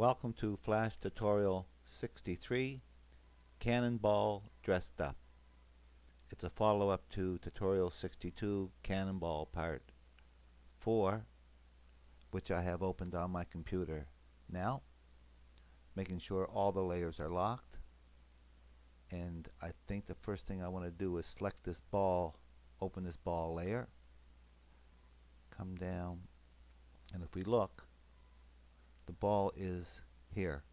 Welcome to Flash Tutorial 63, Cannonball Dressed Up. It's a follow-up to Tutorial 62, Cannonball Part 4, which I have opened on my computer now, making sure all the layers are locked. And I think the first thing I want to do is select this ball, open this ball layer, come down, and if we look, the ball is here.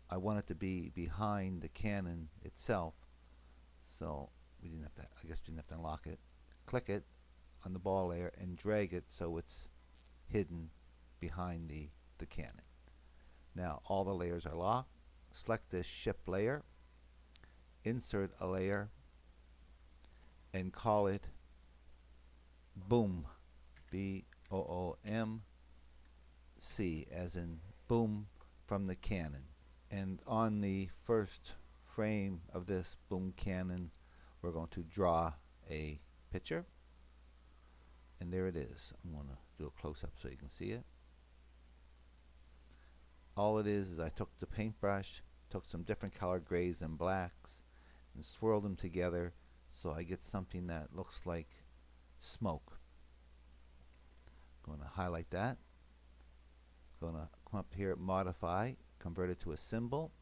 I want it to be behind the cannon itself, so we didn't have to, I guess we didn't have to unlock it. Click it on the ball layer and drag it so it's hidden behind the cannon. Now all the layers are locked. Select this ship layer, insert a layer, and call it Boom, B-O-O-M, C as in boom from the cannon. And on the first frame of this boom cannon, we're going to draw a picture. And there it is. I'm going to do a close-up so you can see it. All it is I took the paintbrush, took some different colored grays and blacks, and swirled them together so I get something that looks like smoke. I'm going to highlight that. Going to come up here, modify, convert it to a symbol,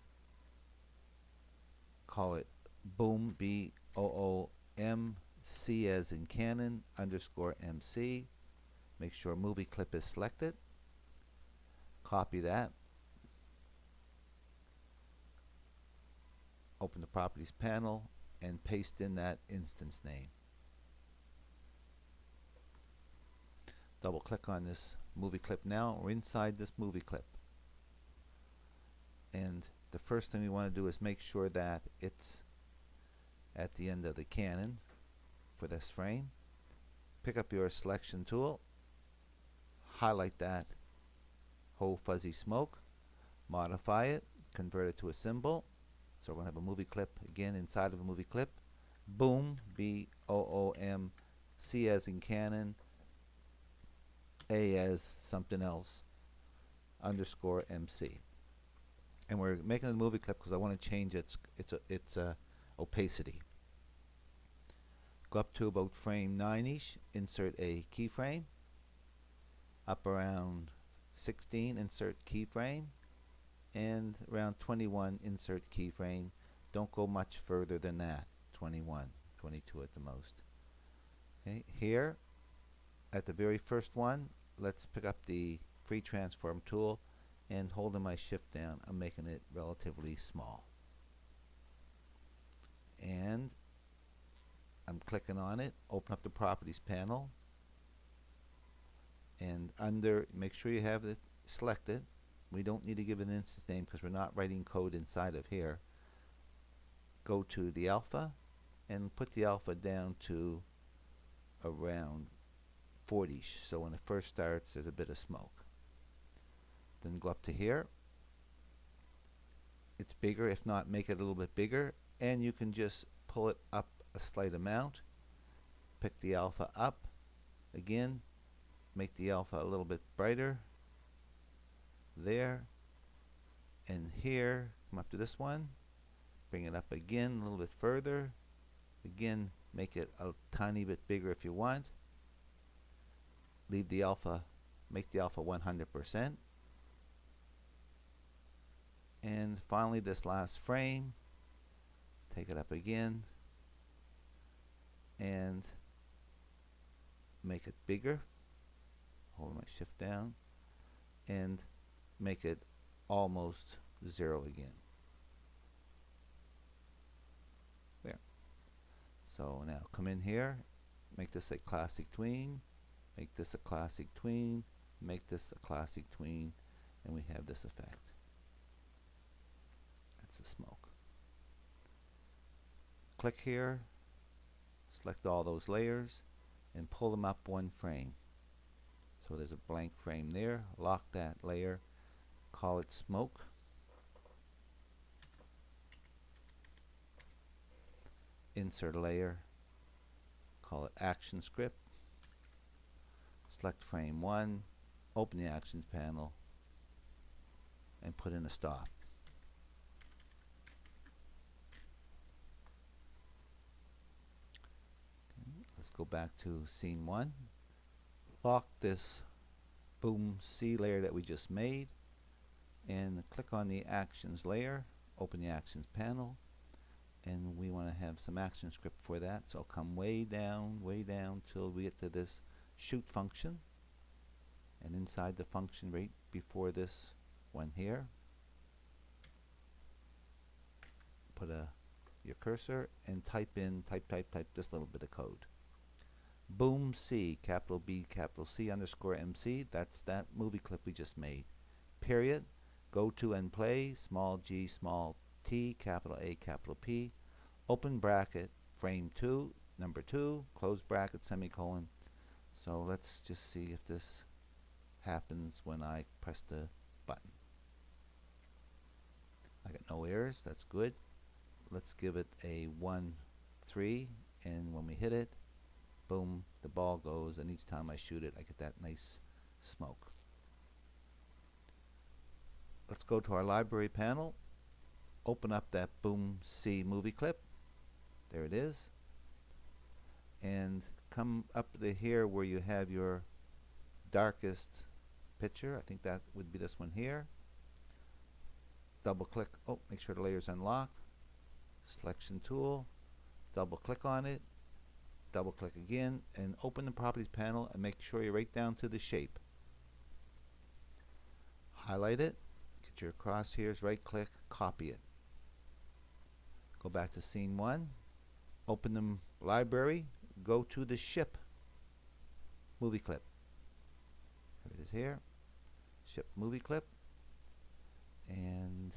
call it boom, B-O-O-M, C as in cannon, underscore MC. Make sure movie clip is selected. Copy that. Open the properties panel and paste in that instance name. Double click on this movie clip now. We're inside this movie clip. And the first thing we want to do is make sure that it's at the end of the cannon for this frame. Pick up your selection tool, highlight that whole fuzzy smoke, modify it, convert it to a symbol. So we're going to have a movie clip again inside of a movie clip. Boom, B-O-O-M, C as in cannon, A as something else, underscore MC. And we're making a movie clip because I want to change its opacity. Go up to about frame 9-ish, insert a keyframe. Up around 16, insert keyframe. And around 21, insert keyframe. Don't go much further than that. 21, 22 at the most. Okay, here at the very first one, let's pick up the free transform tool and holding my shift down, I'm making it relatively small. And I'm clicking on it, open up the properties panel, and under, make sure you have it selected. We don't need to give it an instance name because we're not writing code inside of here. Go to the alpha and put the alpha down to around 40-ish, so when it first starts there's a bit of smoke. Then go up to here. It's bigger, if not make it a little bit bigger, and you can just pull it up a slight amount. Pick the alpha up again, make the alpha a little bit brighter there, and here come up to this one, bring it up again a little bit further, again make it a tiny bit bigger if you want. Leave the alpha, make the alpha 100%. And finally this last frame, take it up again and make it bigger, hold my shift down, and make it almost 0 again. There. So now come in here, make this a classic tween, make this a classic tween, make this a classic tween, and we have this effect. That's the smoke. Click here, select all those layers, and pull them up one frame. So there's a blank frame there, lock that layer, call it smoke. Insert a layer, call it action script. Select frame 1, open the actions panel, and put in a stop. Okay, let's go back to scene 1. Lock this Boom C layer that we just made and click on the actions layer, open the actions panel, and we want to have some action script for that, so I'll come way down till we get to this shoot function, and inside the function right before this one here, put your cursor and type this little bit of code. Boom C, capital B, capital C underscore MC, that's that movie clip we just made. Period. Go to and play, small g, small t, capital A, capital P, open bracket, frame 2, number 2, close bracket, semicolon. So let's just see if this happens when I press the button. I got no errors, that's good. Let's give it a 1, 3, and when we hit it, boom, the ball goes, and each time I shoot it, I get that nice smoke. Let's go to our library panel, open up that Boom C movie clip. There it is. And come up to here where you have your darkest picture. I think that would be this one here. Double click, make sure the layer's unlocked. Selection tool, double click on it, double click again, and open the properties panel and make sure you're right down to the shape. Highlight it, get your crosshairs, right click, copy it. Go back to scene 1, open the library, go to the ship movie clip. There it is here, ship movie clip, and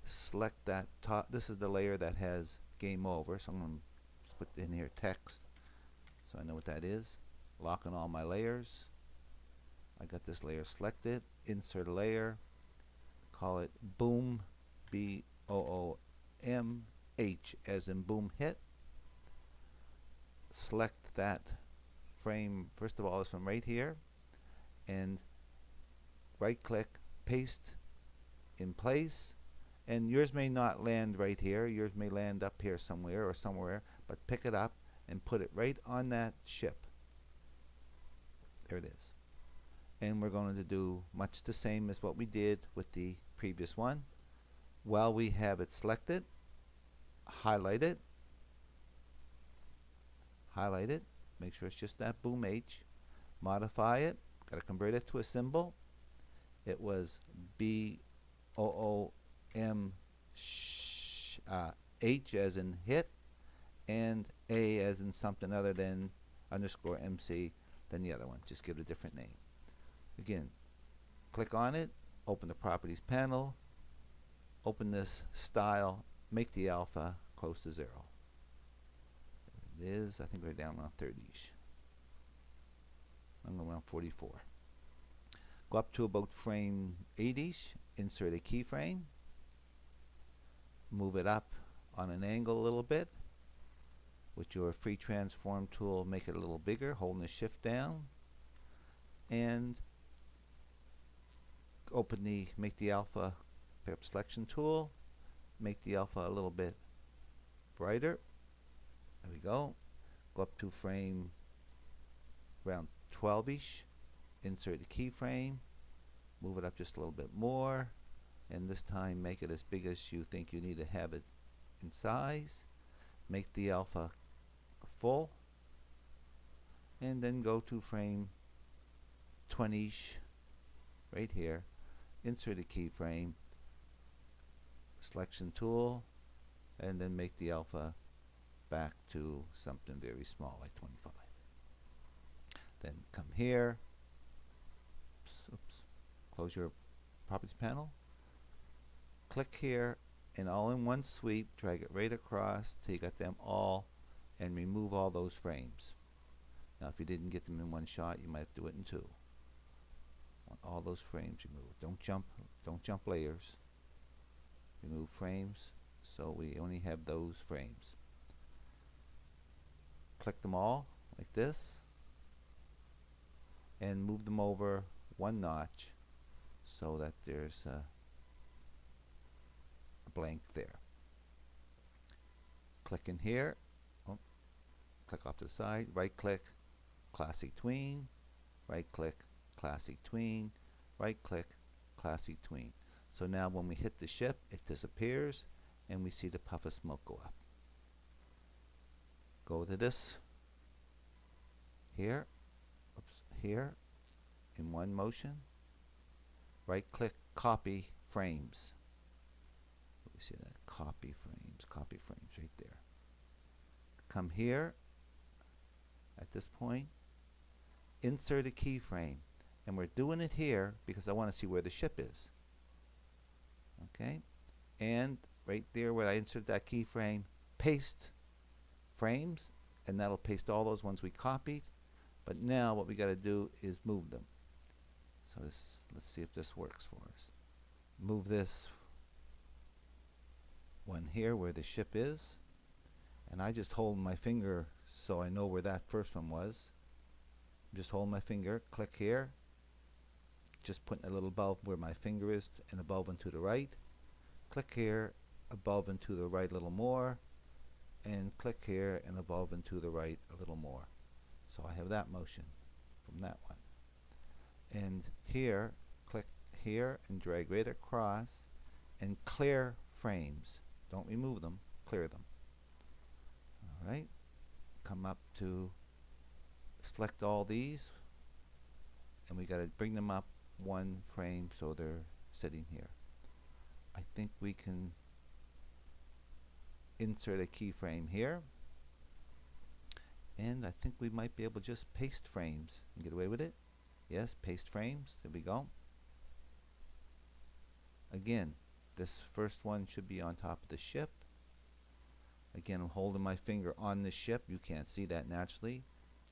select that top. This is the layer that has game over, so I'm going to put in here text so I know what that is. Lock on all my layers. I got this layer selected, insert a layer, call it Boom, B-O-O-M-H as in boom hit. Select that frame, first of all this one right here, and right click, paste in place. And yours may not land right here, yours may land up here somewhere or somewhere, but pick it up and put it right on that ship. There it is. And we're going to do much the same as what we did with the previous one. While we have it selected, highlight it, make sure it's just that Boom H, modify it, got to convert it to a symbol. It was B-O-O-M H as in hit, and A as in something other than underscore MC than the other one. Just give it a different name. Again, click on it, open the properties panel, open this style, make the alpha close to 0. It is, I think we're down around 30-ish. I'm around 44. Go up to about frame 80-ish, insert a keyframe, move it up on an angle a little bit. With your free transform tool, make it a little bigger, holding the shift down, and make the alpha, pick up selection tool, make the alpha a little bit brighter. There we go. Go up to frame around 12-ish, insert the keyframe, move it up just a little bit more, and this time make it as big as you think you need to have it in size. Make the alpha full, and then go to frame 20-ish right here, insert a keyframe, selection tool, and then make the alpha back to something very small like 25. Then come here, close your properties panel, click here, and all in one sweep drag it right across till you got them all, and remove all those frames. Now if you didn't get them in one shot, you might have to do it in 2. Want all those frames removed. Don't jump layers. Remove frames, so we only have those frames. Click them all like this and move them over one notch so that there's a blank there. Click in here, oh, click off to the side, right click, classic tween, right click, classic tween, right click, classic tween. So now when we hit the ship, it disappears and we see the puff of smoke go up. Go to this here, oops, here in one motion, right click, copy frames. You see that? Copy frames right there. Come here at this point, insert a keyframe, and we're doing it here because I want to see where the ship is. Okay, and right there where I insert that keyframe, paste frames, and that'll paste all those ones we copied. But now what we got to do is move them. So let's see if this works for us. Move this one here where the ship is, and I just hold my finger so I know where that first one was. Just hold my finger, click here, just putting a little bulb where my finger is and a bulb and to the right. Click here, a bulb and to the right a little more, and click here and a bulb and to the right a little more. So I have that motion from that one. And here, click here and drag right across and clear frames. Don't remove them, clear them. Alright, come up to select all these, and we got to bring them up one frame so they're sitting here. I think we can insert a keyframe here, and I think we might be able to just paste frames and get away with it. Yes, paste frames, there we go. Again, this first one should be on top of the ship. Again, I'm holding my finger on the ship. You can't see that naturally.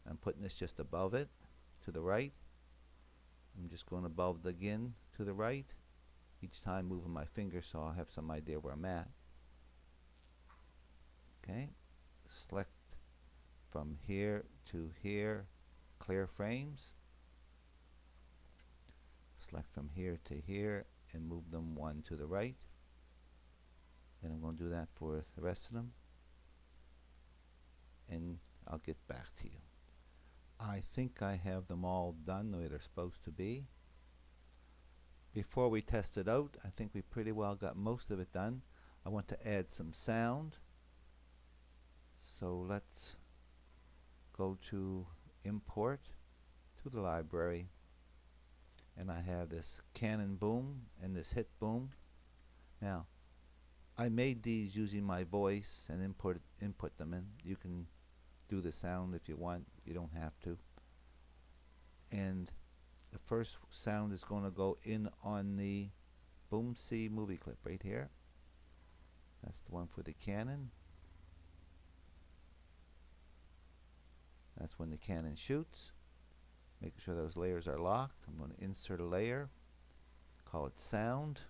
I'm putting this just above it to the right. I'm just going above it again to the right, each time moving my finger so I'll have some idea where I'm at. Okay, select from here to here, clear frames. Select from here to here and move them one to the right. And I'm going to do that for the rest of them. And I'll get back to you. I think I have them all done the way they're supposed to be. Before we test it out, I think we pretty well got most of it done. I want to add some sound. So let's go to Import, to the library, and I have this Canon boom and this hit boom. Now, I made these using my voice and input them in. You can do the sound if you want, you don't have to. And the first sound is going to go in on the Boom C movie clip right here. That's the one for the Canon. That's when the Canon shoots. Making sure those layers are locked. I'm going to insert a layer, call it sound.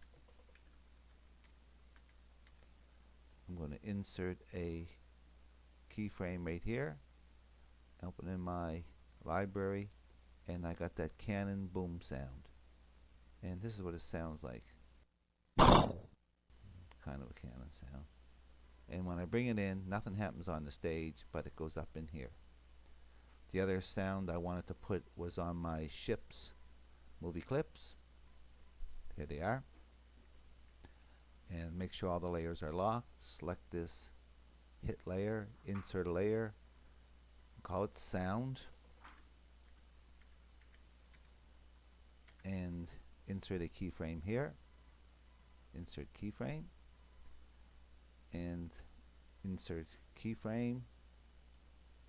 I'm going to insert a keyframe right here, open in my library, and I got that Canon boom sound. And this is what it sounds like. Kind of a Canon sound. And when I bring it in, nothing happens on the stage, but it goes up in here. The other sound I wanted to put was on my ship's movie clips. Here they are. And make sure all the layers are locked. Select this hit layer, insert a layer, call it sound, and insert a keyframe here. Insert keyframe, and insert keyframe.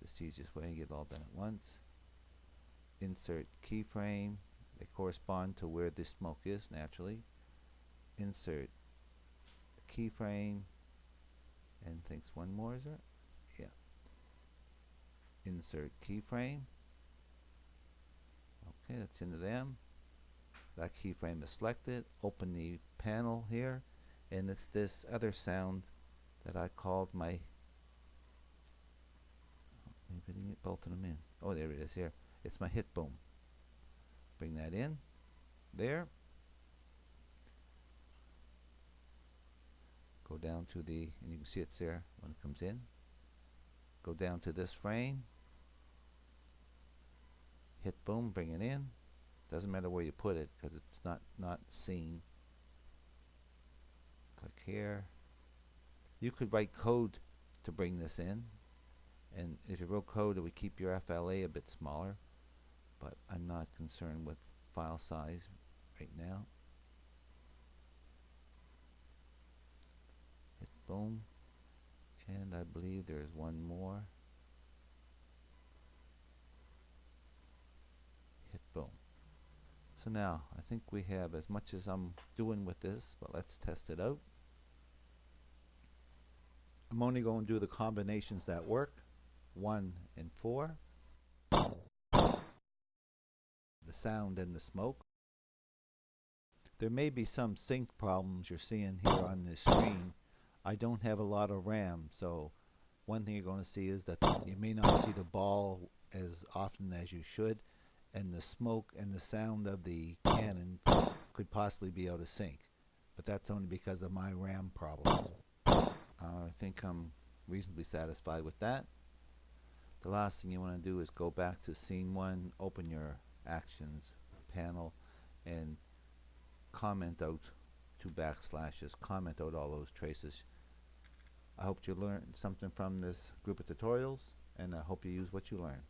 This is the easiest way to get it all done at once. Insert keyframe. They correspond to where the smoke is naturally. Insert keyframe, and thinks one more, is there? Yeah. Insert keyframe. Okay, that's into them. That keyframe is selected. Open the panel here, and it's this other sound that I called my, maybe I didn't get both of them in. Oh, there it is here. It's my hit boom. Bring that in. there. Go down to the, and you can see it's there when it comes in. Go down to this frame, hit boom, bring it in. Doesn't matter where you put it because it's not seen. Click here. You could write code to bring this in, and if you wrote code it would keep your FLA a bit smaller, but I'm not concerned with file size right now. Hit boom, and I believe there's one more. Hit boom. So now I think we have as much as I'm doing with this, but let's test it out. I'm only going to do the combinations that work, 1 and 4. The sound and the smoke. There may be some sync problems you're seeing here on this screen. I don't have a lot of RAM, so one thing you're going to see is that you may not see the ball as often as you should, and the smoke and the sound of the cannon could possibly be out of sync, but that's only because of my RAM problem. I think I'm reasonably satisfied with that. The last thing you want to do is go back to scene 1, open your actions panel, and comment out 2 backslashes, comment out all those traces. I hope you learned something from this group of tutorials, and I hope you use what you learned.